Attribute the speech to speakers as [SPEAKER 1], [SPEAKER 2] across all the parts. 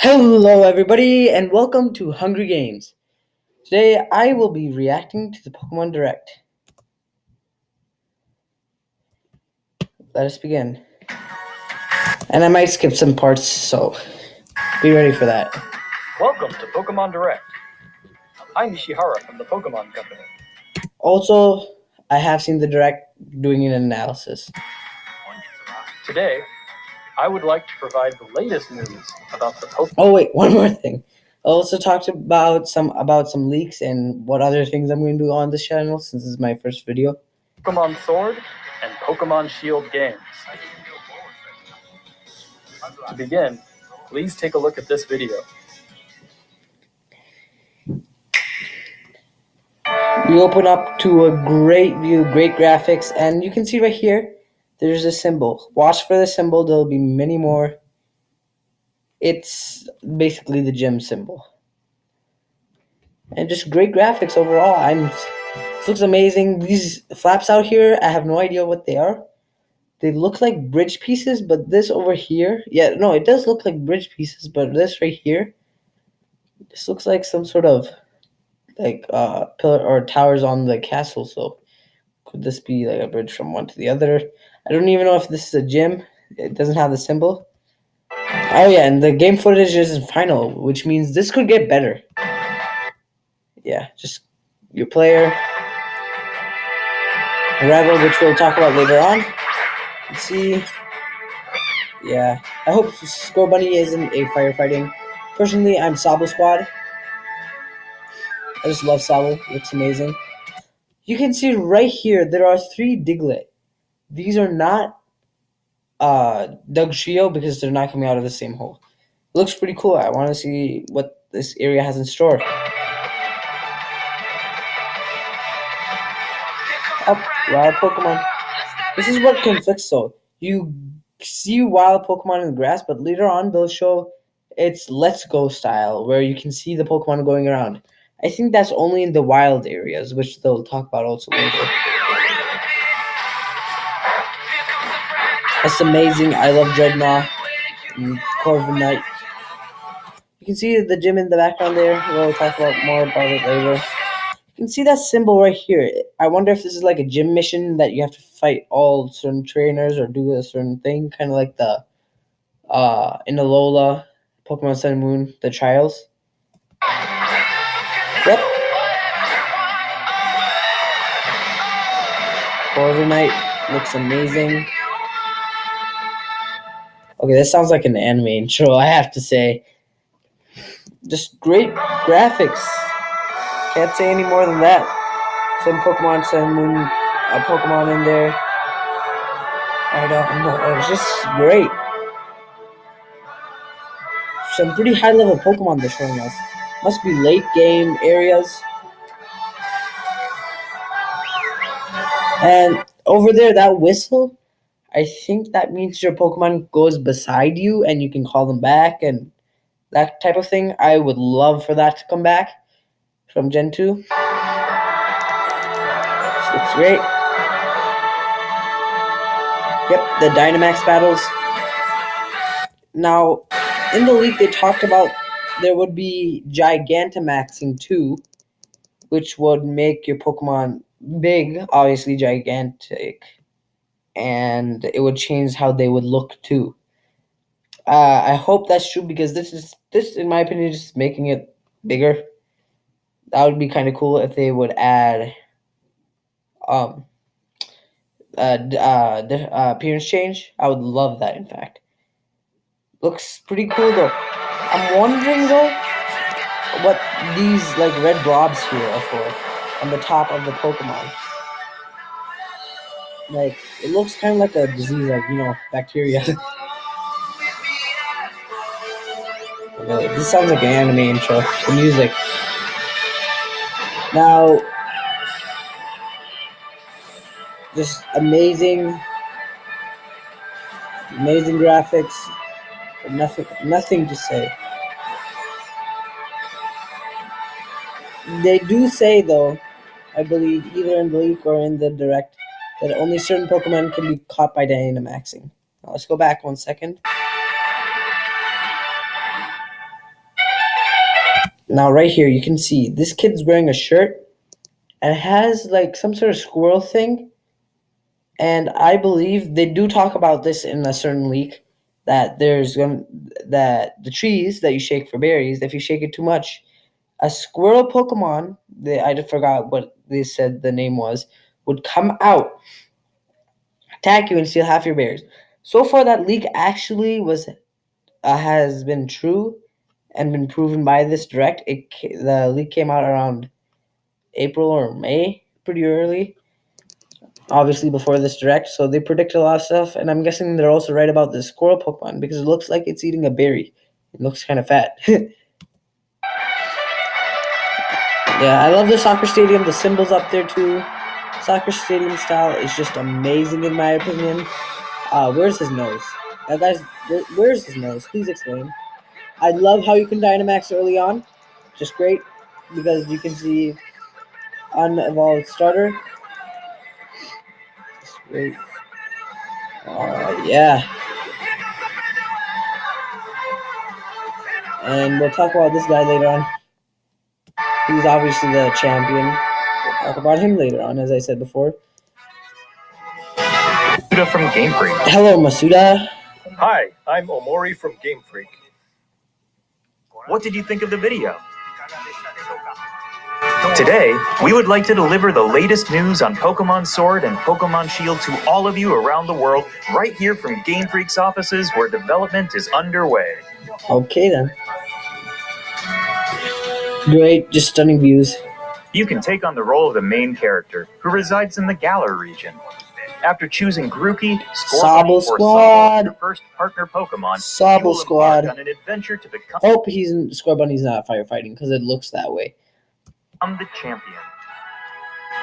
[SPEAKER 1] Hello, everybody, and welcome to Hungry Games. Today, I will be reacting to the Pokemon Direct. Let us begin. And I might skip some parts, so be ready for that.
[SPEAKER 2] Welcome to Pokemon Direct. I'm Ishihara from the Pokemon Company.
[SPEAKER 1] Also, I have seen the Direct doing an analysis.
[SPEAKER 2] Today, I would like to provide the latest news about the Pokemon.
[SPEAKER 1] Oh wait, one more thing. I also talked about some leaks and what other things I'm going to do on this channel since this is my first video.
[SPEAKER 2] Pokemon Sword and Pokemon Shield games. To begin, please take a look at this video.
[SPEAKER 1] We open up to a great view, great graphics, and you can see right here, there's a symbol. Watch for the symbol, there'll be many more. It's basically the gym symbol. And just great graphics overall. This looks amazing. These flaps out here, I have no idea what they are. They look like bridge pieces, but this over here, yeah, no, it does look like bridge pieces, but this right here, this looks like some sort of pillar or towers on the castle. So could this be like a bridge from one to the other? I don't even know if this is a gym. It doesn't have the symbol. Oh yeah, and the game footage isn't final, which means this could get better. Yeah, just your player, Revel, which we'll talk about later on. Let's see. Yeah, I hope Scorbunny isn't a firefighting. Personally, I'm Sabo Squad. I just love Sabo. Looks amazing. You can see right here, there are 3 Diglett. These are not Dugtrio because they're not coming out of the same hole. Looks pretty cool. I want to see what this area has in store. Up, wild Pokemon. This is what conflicts though. You see wild Pokemon in the grass, but later on they'll show it's Let's Go style, where you can see the Pokemon going around. I think that's only in the wild areas, which they'll talk about also later. That's amazing. I love Dreadnought and Corviknight. You can see the gym in the background there. We'll talk about more about it later. You can see that symbol right here. I wonder if this is like a gym mission that you have to fight all certain trainers or do a certain thing, kind of like the in Alola, Pokemon Sun and Moon, the trials. Yep. Corviknight looks amazing. Okay, this sounds like an anime intro, I have to say. Just great graphics. Can't say any more than that. Some Pokemon Sun and Moon Pokemon in there. I don't know. It's just great. Some pretty high level Pokemon they're showing us. Must be late game areas. And over there, that whistle, I think that means your Pokemon goes beside you and you can call them back and that type of thing. I would love for that to come back from Gen 2. This looks great. Yep, the Dynamax battles. Now, in the leak, they talked about there would be Gigantamaxing too, which would make your Pokemon big, obviously gigantic, and it would change how they would look too. I hope that's true because this, in my opinion, is just making it bigger. That would be kind of cool if they would add um appearance change. I would love that. In fact, looks pretty cool though. I'm wondering though what these like red blobs here are for on the top of the Pokemon. Like it looks kind of like a disease, like bacteria. This sounds like an anime intro. The music. Now, just amazing graphics. Nothing to say. They do say though, I believe either in the leak or in the direct, that only certain Pokemon can be caught by Dynamaxing. Now let's go back 1 second. Now, right here, you can see this kid's wearing a shirt and it has like some sort of squirrel thing. And I believe they do talk about this in a certain leak that that the trees that you shake for berries, if you shake it too much, a squirrel Pokemon, I just forgot what they said the name was, would come out, attack you, and steal half your berries. So far, that leak actually has been true and been proven by this direct. The leak came out around April or May, pretty early, obviously before this direct. So they predicted a lot of stuff, and I'm guessing they're also right about the squirrel Pokemon because it looks like it's eating a berry. It looks kind of fat. Yeah, I love the soccer stadium. The symbols up there too. Soccer stadium style is just amazing in my opinion. Where's his nose? That guy's where's his nose? Please explain. I love how you can Dynamax early on. Just great because you can see unevolved starter. Just great. Yeah. And we'll talk about this guy later on. He's obviously the champion. We'll talk about him later on, as I said before.
[SPEAKER 3] Masuda from Game Freak.
[SPEAKER 1] Hello, Masuda.
[SPEAKER 3] Hi, I'm Omori from Game Freak. What did you think of the video? Today, we would like to deliver the latest news on Pokemon Sword and Pokemon Shield to all of you around the world, right here from Game Freak's offices where development is underway.
[SPEAKER 1] Okay then. Great, just stunning views.
[SPEAKER 3] You can take on the role of the main character, who resides in the Galar region. After choosing Grookey, Scorbunny, or Sobble, your first partner Pokemon, you will embark on an adventure to become...
[SPEAKER 1] Hope Scorbunny's not firefighting, because it looks that way.
[SPEAKER 3] I'm the champion.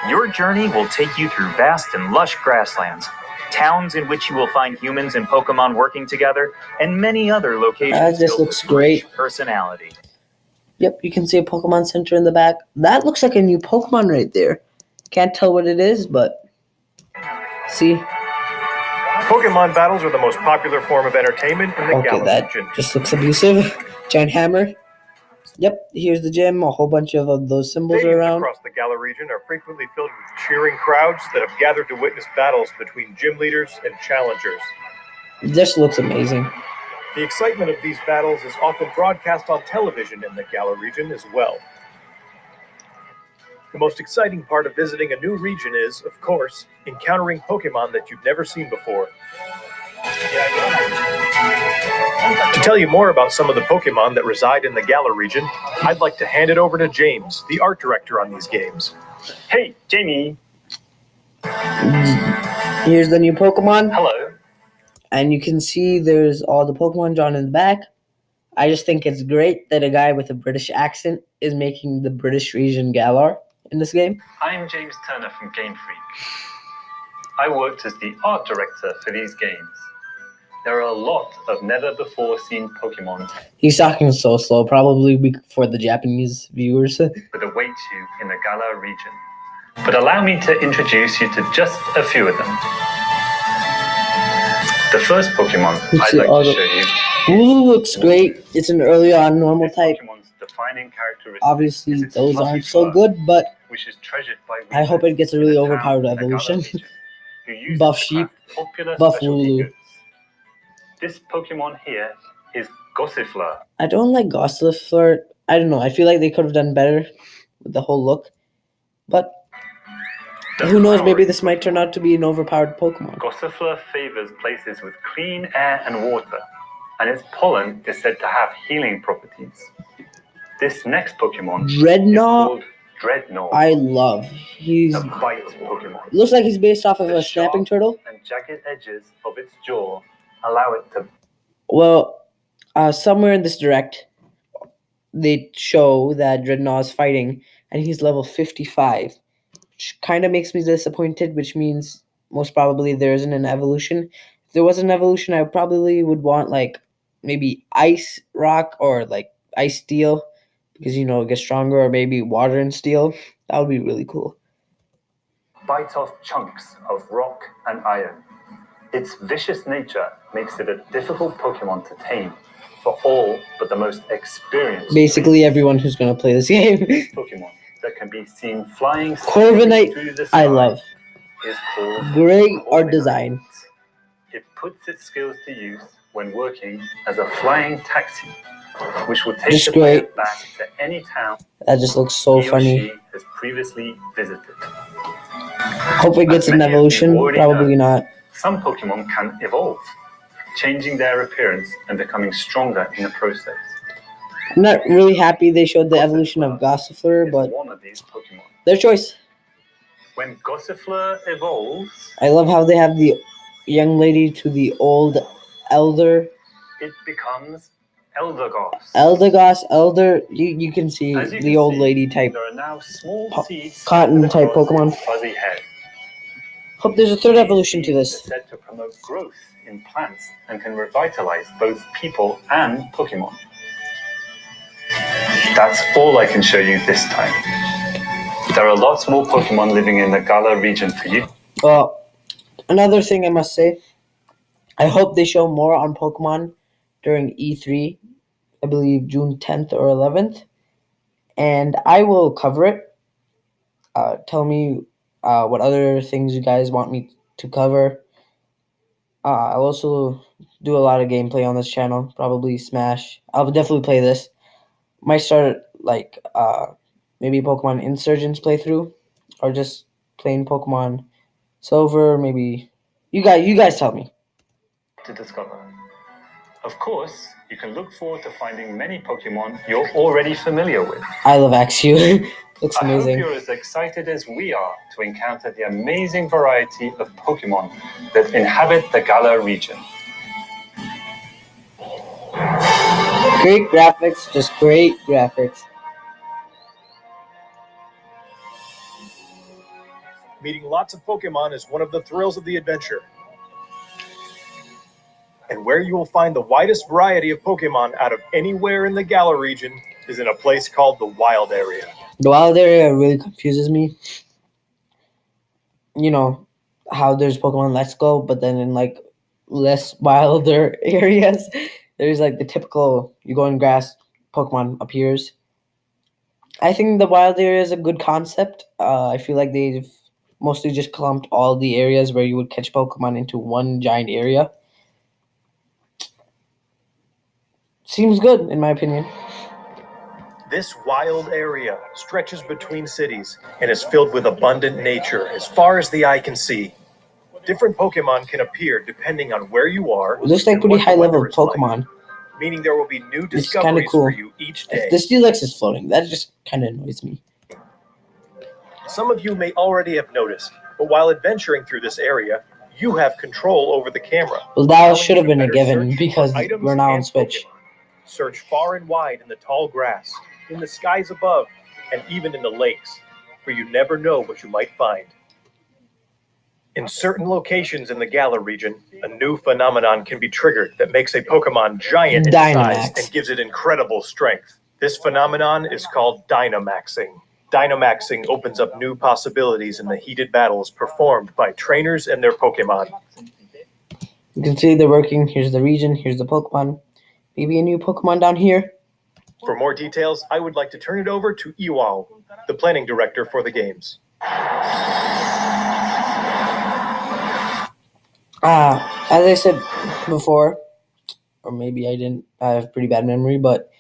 [SPEAKER 3] Your journey will take you through vast and lush grasslands, towns in which you will find humans and Pokemon working together, and many other locations
[SPEAKER 1] This looks great.
[SPEAKER 3] Personality.
[SPEAKER 1] Yep, you can see a Pokemon Center in the back. That looks like a new Pokemon right there. Can't tell what it is, but see.
[SPEAKER 3] Pokemon battles are the most popular form of entertainment in the
[SPEAKER 1] Galar region. Just looks abusive. Giant hammer. Yep, here's the gym. A whole bunch of those symbols are around.
[SPEAKER 3] Across the Galar region are frequently filled with cheering crowds that have gathered to witness battles between gym leaders and challengers.
[SPEAKER 1] This looks amazing.
[SPEAKER 3] The excitement of these battles is often broadcast on television in the Galar region as well. The most exciting part of visiting a new region is, of course, encountering Pokemon that you've never seen before. To tell you more about some of the Pokemon that reside in the Galar region, I'd like to hand it over to James, the art director on these games. Hey, Jamie.
[SPEAKER 1] Here's the new Pokemon.
[SPEAKER 3] Hello.
[SPEAKER 1] And you can see there's all the Pokemon drawn in the back. I just think it's great that a guy with a British accent is making the British region Galar in this game.
[SPEAKER 4] I'm James Turner from Game Freak. I worked as the art director for these games. There are a lot of never-before-seen Pokemon.
[SPEAKER 1] He's talking so slow, probably for the Japanese viewers.
[SPEAKER 4] That await you in the Galar region. But allow me to introduce you to just a few of them. The first Pokemon I'd like to show you.
[SPEAKER 1] Wooloo looks great. It's an early on normal type.
[SPEAKER 4] Pokemon's defining characteristic.
[SPEAKER 1] Obviously, those aren't so good, but
[SPEAKER 4] which is treasured by
[SPEAKER 1] I hope it gets a really overpowered evolution. Buff Sheep, Buff Wooloo.
[SPEAKER 4] This Pokemon here is Gossifleur.
[SPEAKER 1] I don't like Gossifleur. I don't know. I feel like they could have done better with the whole look. But who knows? Maybe this might turn out to be an overpowered Pokemon.
[SPEAKER 4] Gossifleur favors places with clean air and water, and its pollen is said to have healing properties. This next Pokemon
[SPEAKER 1] Dreadnought.
[SPEAKER 4] is called Dreadnought.
[SPEAKER 1] I love. He's
[SPEAKER 4] a bite Pokemon.
[SPEAKER 1] Looks like he's based off of a snapping turtle.
[SPEAKER 4] And jagged edges of its jaw allow it to.
[SPEAKER 1] Well, somewhere in this direct, they show that Dreadnought is fighting, and he's level 55, which kind of makes me disappointed. Which means most probably there isn't an evolution. If there was an evolution, I probably would want like maybe Ice Rock or like Ice Steel, because it gets stronger, or maybe Water and Steel. That would be really cool.
[SPEAKER 4] Bite off chunks of rock and iron. Its vicious nature makes it a difficult Pokemon to tame for all but the most experienced.
[SPEAKER 1] Basically, everyone who's gonna play this game.
[SPEAKER 4] Pokemon that can be seen flying
[SPEAKER 1] Corviknight,
[SPEAKER 4] through the sky
[SPEAKER 1] I love.
[SPEAKER 4] is called
[SPEAKER 1] Great art
[SPEAKER 4] Corviknight.
[SPEAKER 1] design.
[SPEAKER 4] It puts its skills to use when working as a flying taxi, which will take
[SPEAKER 1] Just
[SPEAKER 4] the player
[SPEAKER 1] great.
[SPEAKER 4] back to any town
[SPEAKER 1] That just looks so
[SPEAKER 4] he or
[SPEAKER 1] funny.
[SPEAKER 4] she has previously visited.
[SPEAKER 1] Hope it gets an evolution. Probably not.
[SPEAKER 4] Some Pokemon can evolve, changing their appearance and becoming stronger in the process.
[SPEAKER 1] I'm not really happy they showed the evolution of Gossifleur, but
[SPEAKER 4] One of these Pokemon.
[SPEAKER 1] their choice.
[SPEAKER 4] When Gossifleur evolves,
[SPEAKER 1] I love how they have the young lady to the old elder.
[SPEAKER 4] it becomes Eldegoss.
[SPEAKER 1] Elder. You can see
[SPEAKER 4] As you
[SPEAKER 1] the
[SPEAKER 4] can
[SPEAKER 1] old
[SPEAKER 4] see,
[SPEAKER 1] lady type,
[SPEAKER 4] there are now small seeds
[SPEAKER 1] cotton
[SPEAKER 4] scattered
[SPEAKER 1] type
[SPEAKER 4] across
[SPEAKER 1] Pokemon.
[SPEAKER 4] its fuzzy head.
[SPEAKER 1] Hope there's a third
[SPEAKER 4] These
[SPEAKER 1] evolution to
[SPEAKER 4] seeds
[SPEAKER 1] this.
[SPEAKER 4] are said to promote growth in plants and can revitalize both people and Pokemon. That's all I can show you this time. There are lots more Pokemon living in the Galar region for you.
[SPEAKER 1] Well, another thing I must say, I hope they show more on Pokemon during E3, I believe June 10th or 11th, and I will cover it. Tell me what other things you guys want me to cover. I'll also do a lot of gameplay on this channel, probably Smash. I'll definitely play this. Might start like maybe Pokemon Insurgents playthrough, or just plain Pokemon Silver. Maybe you guys tell me.
[SPEAKER 4] To discover. Of course, you can look forward to finding many Pokemon you're already familiar with.
[SPEAKER 1] I love Axew. Looks
[SPEAKER 4] I hope
[SPEAKER 1] amazing.
[SPEAKER 4] you're as excited as we are to encounter the amazing variety of Pokemon that inhabit the Galar region.
[SPEAKER 1] Great graphics, just great graphics.
[SPEAKER 5] Meeting lots of Pokemon is one of the thrills of the adventure. And where you will find the widest variety of Pokemon out of anywhere in the Galar region is in a place called the Wild Area.
[SPEAKER 1] The wild area really confuses me. You know how there's Pokemon Let's Go, but then in like less wilder areas, there's like the typical you go in grass, Pokemon appears. I think the wild area is a good concept. I feel like they've mostly just clumped all the areas where you would catch Pokemon into one giant area. Seems good, in my opinion.
[SPEAKER 5] This wild area stretches between cities and is filled with abundant nature as far as the eye can see. Different Pokemon can appear depending on where you are.
[SPEAKER 1] It looks like
[SPEAKER 5] and
[SPEAKER 1] pretty
[SPEAKER 5] what the
[SPEAKER 1] high level
[SPEAKER 5] weather is like,
[SPEAKER 1] Pokemon.
[SPEAKER 5] meaning there will be new
[SPEAKER 1] It's kind of
[SPEAKER 5] discoveries
[SPEAKER 1] cool.
[SPEAKER 5] for you each day.
[SPEAKER 1] If the Steelix is floating, that just kind of annoys me.
[SPEAKER 5] Some of you may already have noticed, but while adventuring through this area, you have control over the camera.
[SPEAKER 1] Well, that
[SPEAKER 5] allowing
[SPEAKER 1] should
[SPEAKER 5] you
[SPEAKER 1] have
[SPEAKER 5] to
[SPEAKER 1] been a
[SPEAKER 5] better
[SPEAKER 1] given
[SPEAKER 5] search
[SPEAKER 1] because
[SPEAKER 5] for items
[SPEAKER 1] we're now on
[SPEAKER 5] and
[SPEAKER 1] Switch.
[SPEAKER 5] Pokemon. Search far and wide in the tall grass, in the skies above, and even in the lakes, for you never know what you might find. In certain locations in the Galar region, a new phenomenon can be triggered that makes a Pokemon giant in size
[SPEAKER 1] Dynamax.
[SPEAKER 5] and gives it incredible strength. This phenomenon is called Dynamaxing. Dynamaxing opens up new possibilities in the heated battles performed by trainers and their Pokemon.
[SPEAKER 1] You can see they're working. Here's the region. Here's the Pokemon. Maybe a new Pokemon down here.
[SPEAKER 5] For more details, I would like to turn it over to Iwao, the planning director for the games.
[SPEAKER 1] As I said before, or maybe I didn't, I have pretty bad memory, but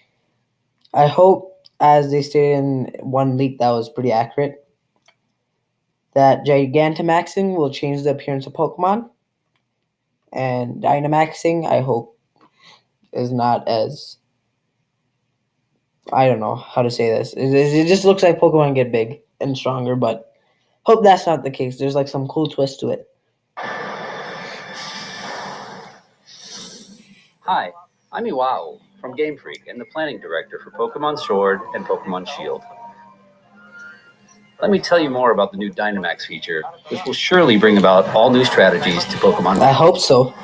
[SPEAKER 1] I hope, as they stated in one leak that was pretty accurate, that Gigantamaxing will change the appearance of Pokemon, and Dynamaxing, I hope, is not as, I don't know how to say this. It just looks like Pokemon get big and stronger, but hope that's not the case. There's like some cool twist to it.
[SPEAKER 6] Hi, I'm Iwao from Game Freak and the planning director for Pokemon Sword and Pokemon Shield. Let me tell you more about the new Dynamax feature, which will surely bring about all new strategies to Pokemon.
[SPEAKER 1] I hope so.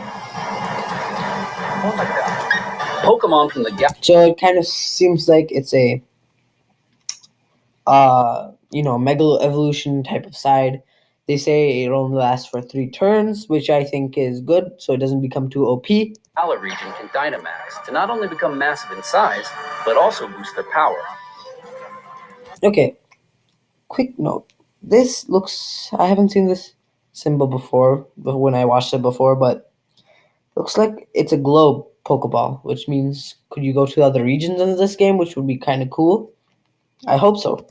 [SPEAKER 6] Pokemon from the
[SPEAKER 1] So it kind of seems like it's a, Mega Evolution type of side. They say it only lasts for 3 turns, which I think is good, so it doesn't become too OP.
[SPEAKER 6] Galar region can Dynamax to not only become massive in size, but also boost their power.
[SPEAKER 1] Okay, quick note. This looks... I haven't seen this symbol before, when I watched it before, but looks like it's a globe Pokeball, which means could you go to other regions in this game, which would be kind of cool. I hope so.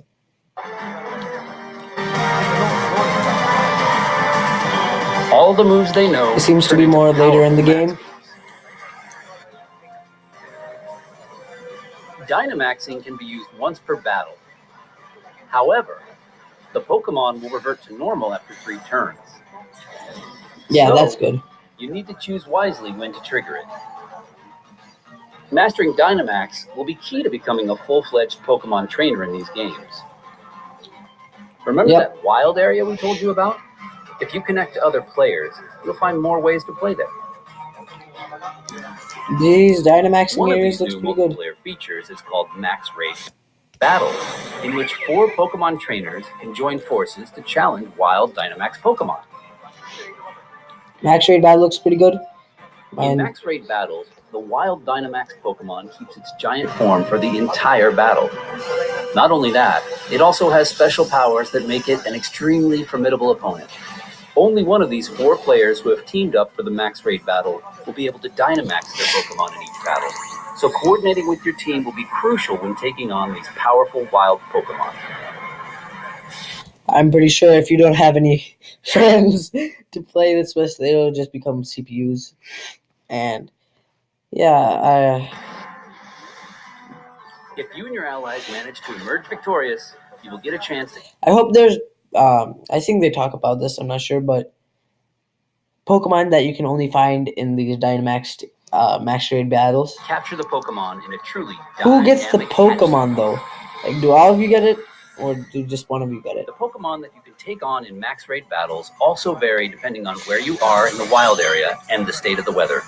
[SPEAKER 6] All the moves they know.
[SPEAKER 1] It seems to
[SPEAKER 6] turn
[SPEAKER 1] be
[SPEAKER 6] into
[SPEAKER 1] more later in the
[SPEAKER 6] powerful
[SPEAKER 1] game.
[SPEAKER 6] Dynamaxing can be used once per battle. However, the Pokemon will revert to normal after 3 turns.
[SPEAKER 1] Yeah,
[SPEAKER 6] So,
[SPEAKER 1] that's good.
[SPEAKER 6] You need to choose wisely when to trigger it. Mastering Dynamax will be key to becoming a full-fledged Pokemon trainer in these games. Remember
[SPEAKER 1] Yep.
[SPEAKER 6] that wild area we told you about? If you connect to other players, you'll find more ways to play there.
[SPEAKER 1] These Dynamaxing
[SPEAKER 6] One of
[SPEAKER 1] areas
[SPEAKER 6] these
[SPEAKER 1] looks
[SPEAKER 6] new
[SPEAKER 1] pretty good.
[SPEAKER 6] multiplayer features is called Max Raid Battles, in which 4 Pokemon trainers can join forces to challenge wild Dynamax Pokemon.
[SPEAKER 1] Max Raid Battle looks pretty good.
[SPEAKER 6] In Max Raid Battles, the wild Dynamax Pokemon keeps its giant form for the entire battle. Not only that, it also has special powers that make it an extremely formidable opponent. Only one of these 4 players who have teamed up for the Max Raid Battle will be able to Dynamax their Pokemon in each battle. So coordinating with your team will be crucial when taking on these powerful wild Pokemon.
[SPEAKER 1] I'm pretty sure if you don't have any friends to play this with, it'll just become CPUs. And yeah,
[SPEAKER 6] If you and your allies manage to emerge victorious, you will get a chance to
[SPEAKER 1] I hope there's... I think they talk about this, I'm not sure, but Pokemon that you can only find in these Dynamax Max Raid battles.
[SPEAKER 6] capture the Pokemon in a truly
[SPEAKER 1] Who gets the
[SPEAKER 6] dynamic
[SPEAKER 1] Pokemon, though? Like, do all of you get it? Or do just one of you get it?
[SPEAKER 6] The Pokemon that you can take on in Max Raid battles also vary depending on where you are in the wild area and the state of the weather.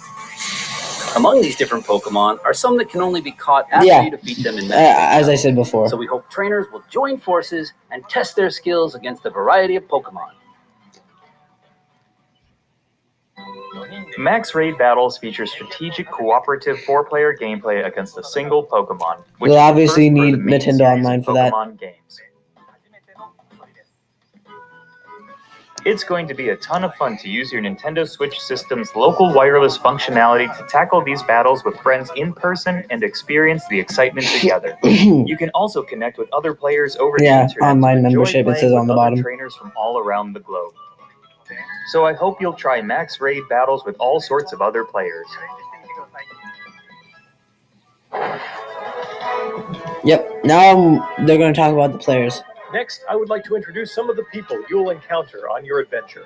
[SPEAKER 6] Among these different Pokemon are some that can only be caught after
[SPEAKER 1] Yeah.
[SPEAKER 6] you defeat them in Max Raid
[SPEAKER 1] As I
[SPEAKER 6] battles.
[SPEAKER 1] said before.
[SPEAKER 6] So we hope trainers will join forces and test their skills against a variety of Pokemon.
[SPEAKER 3] Max Raid Battles feature strategic cooperative 4-player gameplay against a single Pokemon, which
[SPEAKER 1] You'll
[SPEAKER 3] is the
[SPEAKER 1] obviously
[SPEAKER 3] first for
[SPEAKER 1] need
[SPEAKER 3] the main
[SPEAKER 1] Nintendo
[SPEAKER 3] series
[SPEAKER 1] Online
[SPEAKER 3] of
[SPEAKER 1] for that.
[SPEAKER 3] Pokemon games. It's going to be a ton of fun to use your Nintendo Switch system's local wireless functionality to tackle these battles with friends in person and experience the excitement together. You can also connect with other players over the internet
[SPEAKER 1] online
[SPEAKER 3] to enjoy
[SPEAKER 1] membership, it
[SPEAKER 3] playing
[SPEAKER 1] says
[SPEAKER 3] with
[SPEAKER 1] on the
[SPEAKER 3] other
[SPEAKER 1] bottom.
[SPEAKER 3] trainers from all around the globe. So I hope you'll try Max Raid Battles with all sorts of other players.
[SPEAKER 1] Yep, now they're going to talk about the players.
[SPEAKER 5] Next, I would like to introduce some of the people you'll encounter on your adventure.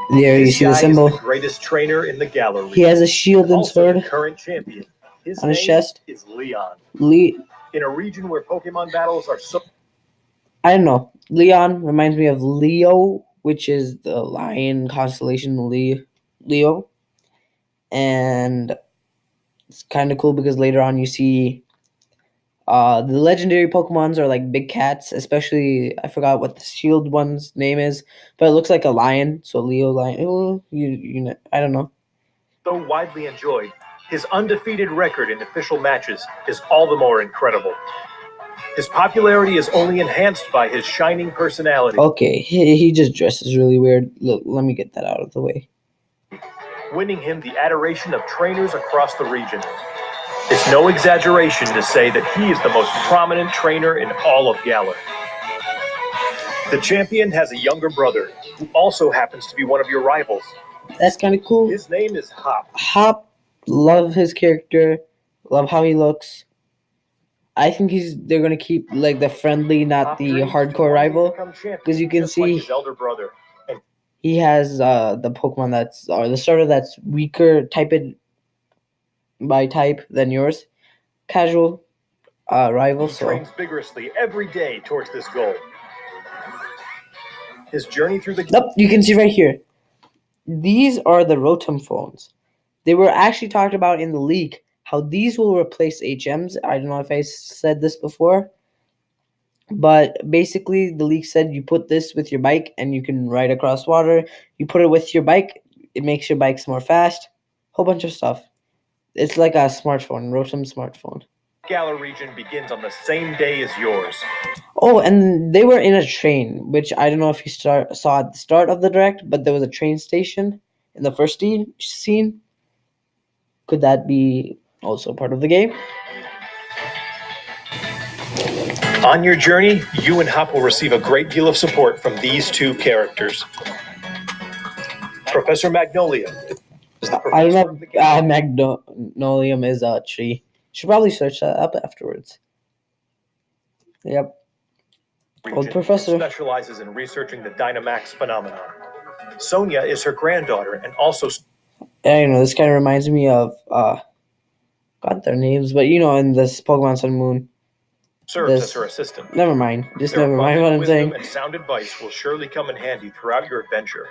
[SPEAKER 1] There you
[SPEAKER 5] This
[SPEAKER 1] see the
[SPEAKER 5] guy
[SPEAKER 1] symbol.
[SPEAKER 5] is the greatest trainer in the gallery.
[SPEAKER 1] He has a shield and
[SPEAKER 5] Also the
[SPEAKER 1] sword
[SPEAKER 5] current champion. His
[SPEAKER 1] on his
[SPEAKER 5] name
[SPEAKER 1] chest.
[SPEAKER 5] is Leon. In a region where Pokemon battles are so...
[SPEAKER 1] I don't know. Leon reminds me of Leo, which is the lion constellation Leo. And it's kind of cool because later on you see the legendary Pokemons are like big cats, especially I forgot what the shield one's name is, but it looks like a lion, so Leo lion. Oh, you know, I don't know.
[SPEAKER 5] so widely enjoyed, his undefeated record in official matches is all the more incredible. His popularity is only enhanced by his shining personality,
[SPEAKER 1] Okay, he just dresses really weird. Look, let me get that out of the way.
[SPEAKER 5] winning him the adoration of trainers across the region. It's no exaggeration to say that he is the most prominent trainer in all of Galar. The champion has a younger brother who also happens to be one of your rivals.
[SPEAKER 1] That's kind of cool.
[SPEAKER 5] His name is Hop.
[SPEAKER 1] Hop, love his character, love how he looks. I think they're gonna keep like the friendly, not
[SPEAKER 5] Hop
[SPEAKER 1] the
[SPEAKER 5] dreams to
[SPEAKER 1] hardcore
[SPEAKER 5] one day
[SPEAKER 1] rival,
[SPEAKER 5] become champion,
[SPEAKER 1] because you can
[SPEAKER 5] just like
[SPEAKER 1] see
[SPEAKER 5] his elder brother. And
[SPEAKER 1] he has the Pokemon the starter that's weaker by type than yours. Casual rival.
[SPEAKER 5] he
[SPEAKER 1] So
[SPEAKER 5] trains vigorously every day towards this goal. His journey through the...
[SPEAKER 1] nope, you can see right here. These are the Rotom phones. They were actually talked about in the leak how these will replace HMs. I don't know if I said this before. But basically, the leak said you put this with your bike and you can ride across water. You put it with your bike, it makes your bikes more fast. Whole bunch of stuff. It's like a smartphone, Rotom smartphone.
[SPEAKER 5] Galar region begins on the same day as yours.
[SPEAKER 1] Oh, and they were in a train, which I don't know if you saw at the start of the direct, but there was a train station in the first scene. Could that be also part of the game?
[SPEAKER 5] On your journey, you and Hop will receive a great deal of support from these two characters. Professor Magnolia is the
[SPEAKER 1] I don't
[SPEAKER 5] professor of the
[SPEAKER 1] know. Magnolium is a tree. Should probably search that up afterwards. Yep. Old professor.
[SPEAKER 5] Specializes in researching the Dynamax phenomenon. Sonia is her granddaughter and also
[SPEAKER 1] This kind of reminds me of got their names, but in this Pokemon Sun and Moon.
[SPEAKER 5] serves as her assistant.
[SPEAKER 1] Never mind. Just
[SPEAKER 5] Their
[SPEAKER 1] never mind what I'm
[SPEAKER 5] wisdom
[SPEAKER 1] saying.
[SPEAKER 5] and sound advice will surely come in handy throughout your adventure.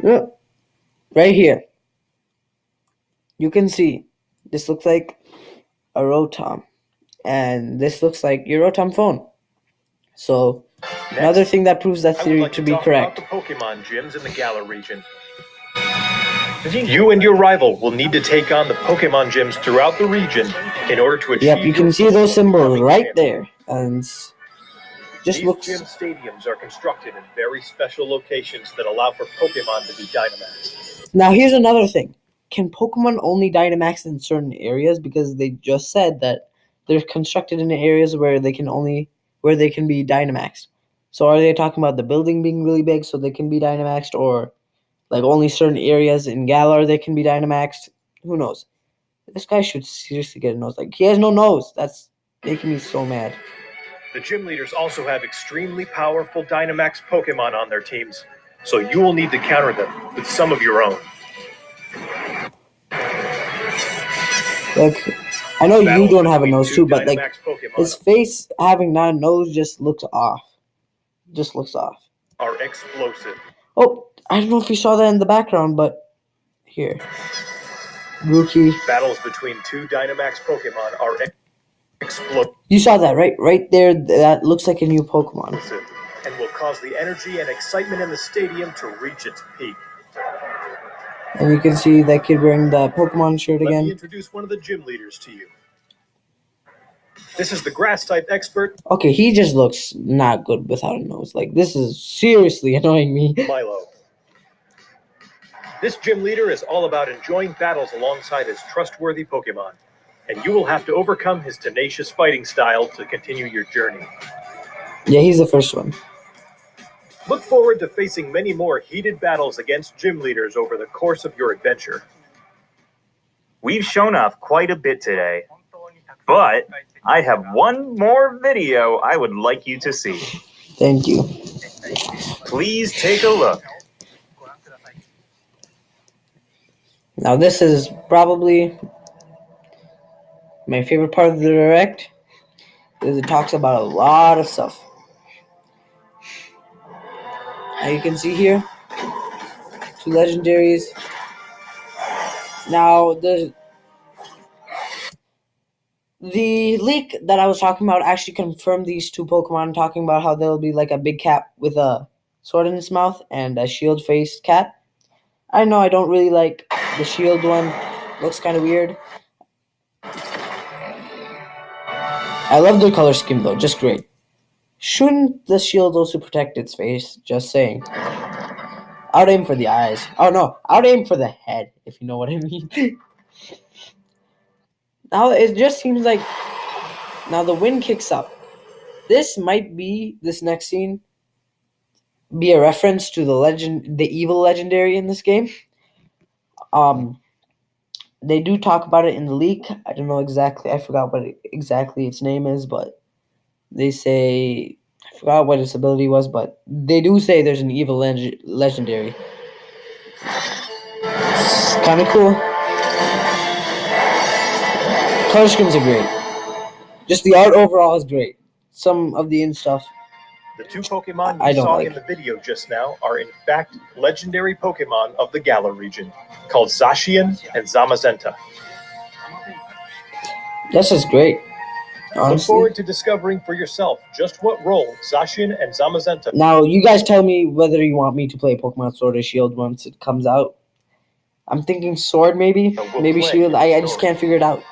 [SPEAKER 1] Look, right here. You can see this looks like a Rotom, and this looks like your Rotom phone. So another
[SPEAKER 5] Next,
[SPEAKER 1] thing that proves that
[SPEAKER 5] I would
[SPEAKER 1] theory
[SPEAKER 5] like
[SPEAKER 1] to be
[SPEAKER 5] talk
[SPEAKER 1] correct.
[SPEAKER 5] about the Pokemon gyms in the Galar region. You and your rival will need to take on the Pokemon gyms throughout the region in order to achieve.
[SPEAKER 1] Yep, you can see those symbols right there, and just
[SPEAKER 5] These
[SPEAKER 1] looks.
[SPEAKER 5] gym stadiums are constructed in very special locations that allow for Pokemon to be Dynamax.
[SPEAKER 1] Now here's another thing: can Pokemon only Dynamax in certain areas? Because they just said that they're constructed in areas where they can be Dynamaxed. So are they talking about the building being really big so they can be Dynamaxed, or like only certain areas in Galar they can be Dynamaxed? Who knows? This guy should seriously get a nose. Like, he has no nose. That's making me so mad.
[SPEAKER 5] The gym leaders also have extremely powerful Dynamax Pokemon on their teams, so you will need to counter them with some of your own.
[SPEAKER 1] Like, I know you don't have a nose too, but like
[SPEAKER 5] Dynamax Pokemon
[SPEAKER 1] his face having not a nose just looks off. Just looks off.
[SPEAKER 5] are explosive.
[SPEAKER 1] Oh, I don't know if you saw that in the background, but here. Grookey.
[SPEAKER 5] Battles between two Dynamax Pokemon are explosive
[SPEAKER 1] You saw that, right? Right there, that looks like a new Pokemon.
[SPEAKER 5] and will cause the energy and excitement in the stadium to reach its peak.
[SPEAKER 1] And you can see that kid wearing the Pokemon shirt
[SPEAKER 5] Let me
[SPEAKER 1] again.
[SPEAKER 5] introduce one of the gym leaders to you. This is the grass type expert,
[SPEAKER 1] Okay, he just looks not good without a nose. Like, this is seriously annoying me.
[SPEAKER 5] Milo. This gym leader is all about enjoying battles alongside his trustworthy Pokemon, and you will have to overcome his tenacious fighting style to continue your journey.
[SPEAKER 1] Yeah, he's the first one.
[SPEAKER 5] Look forward to facing many more heated battles against gym leaders over the course of your adventure.
[SPEAKER 3] We've shown off quite a bit today, but I have one more video I would like you to see.
[SPEAKER 1] Thank you.
[SPEAKER 3] Please take a look.
[SPEAKER 1] Now, this is probably my favorite part of the direct, because it talks about a lot of stuff. Now you can see here, two legendaries. Now, the leak that I was talking about actually confirmed these two Pokemon, talking about how there'll be like a big cat with a sword in its mouth and a shield-faced cat. I know I don't really like the shield one. Looks kind of weird. I love their color scheme though, just great. Shouldn't the shield also protect its face? Just saying. I would aim for the eyes. Oh no, I would aim for the head, if you know what I mean. Now it just seems like now the wind kicks up. This next scene be a reference to the evil legendary in this game. They do talk about it in the leak. I don't know exactly. I forgot what exactly its name is, but they say I forgot what its ability was, but they do say there's an evil legendary. It's kind of cool. Color schemes are great. Just the art overall is great. Some of the in stuff
[SPEAKER 5] The two Pokemon
[SPEAKER 1] I
[SPEAKER 5] you
[SPEAKER 1] don't
[SPEAKER 5] saw
[SPEAKER 1] like.
[SPEAKER 5] in the video just now are in fact legendary Pokemon of the Galar region, called Zacian and Zamazenta.
[SPEAKER 1] This is great.
[SPEAKER 5] Look
[SPEAKER 1] Honestly.
[SPEAKER 5] forward to discovering for yourself just what role Zacian and Zamazenta.
[SPEAKER 1] Now, you guys tell me whether you want me to play Pokemon Sword or Shield once it comes out. I'm thinking Sword, maybe.
[SPEAKER 5] We'll
[SPEAKER 1] Maybe
[SPEAKER 5] play
[SPEAKER 1] Shield.
[SPEAKER 5] in the
[SPEAKER 1] I just
[SPEAKER 5] story.
[SPEAKER 1] can't figure it out.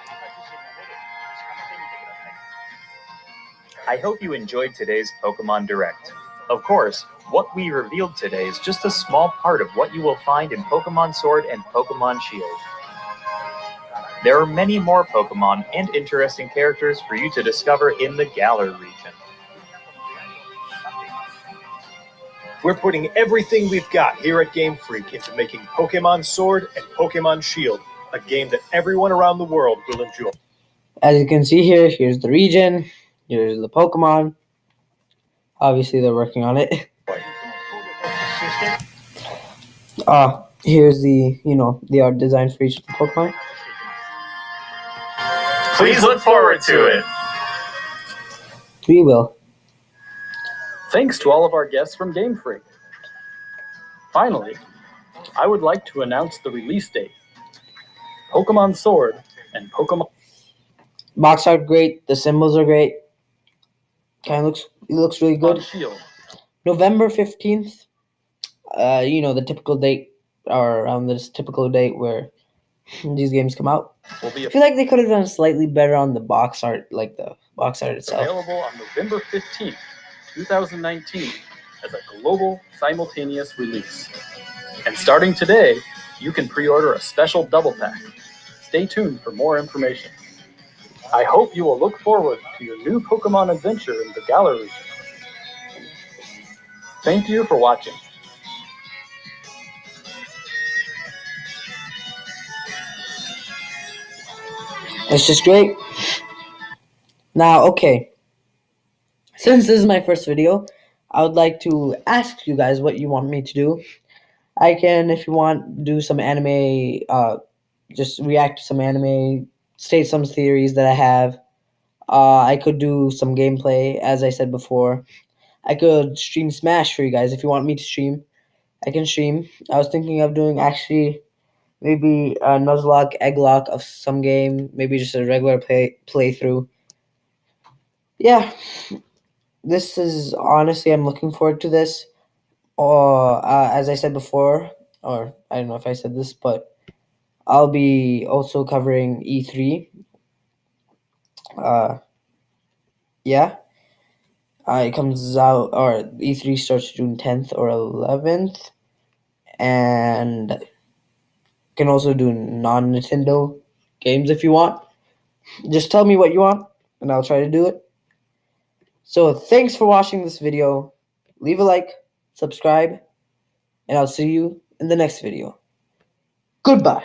[SPEAKER 3] I hope you enjoyed today's Pokemon Direct. Of course, what we revealed today is just a small part of what you will find in Pokemon Sword and Pokemon Shield. There are many more Pokemon and interesting characters for you to discover in the Galar region.
[SPEAKER 5] We're putting everything we've got here at Game Freak into making Pokemon Sword and Pokemon Shield a game that everyone around the world will enjoy.
[SPEAKER 1] As you can see here, here's the region. Here's the Pokemon. Obviously, they're working on it. Here's the, the art design for each of the Pokemon.
[SPEAKER 4] Please look forward to it.
[SPEAKER 1] We will.
[SPEAKER 2] Thanks to all of our guests from Game Freak. Finally, I would like to announce the release date. Pokemon Sword and Pokemon
[SPEAKER 1] Box art great. The symbols are great. It looks really good.
[SPEAKER 2] Shield
[SPEAKER 1] November 15th. The typical date, or around this typical date where these games come out.
[SPEAKER 2] will be
[SPEAKER 1] I feel like they could have done slightly better on the box art, like the box art itself.
[SPEAKER 2] available on November 15th, 2019 as a global simultaneous release. And starting today, you can pre-order a special double pack. Stay tuned for more information. I hope you will look forward to your new Pokemon adventure in the Galar region. Thank you for watching.
[SPEAKER 1] It's just great. Now, okay. Since this is my first video, I would like to ask you guys what you want me to do. I can, if you want, do some anime, just react to some anime, state some theories that I have. I could do some gameplay, as I said before. I could stream Smash for you guys if you want me to stream. I can stream. I was thinking of doing actually maybe a Nuzlocke, Egglock of some game, maybe just a regular playthrough. Yeah, this is honestly, I'm looking forward to this. Or as I said before, or I don't know if I said this, but I'll be also covering E3. Yeah. It comes out, or E3 starts June 10th or 11th, and can also do non-Nintendo games if you want. Just tell me what you want, and I'll try to do it. So thanks for watching this video. Leave a like, subscribe, and I'll see you in the next video. Goodbye.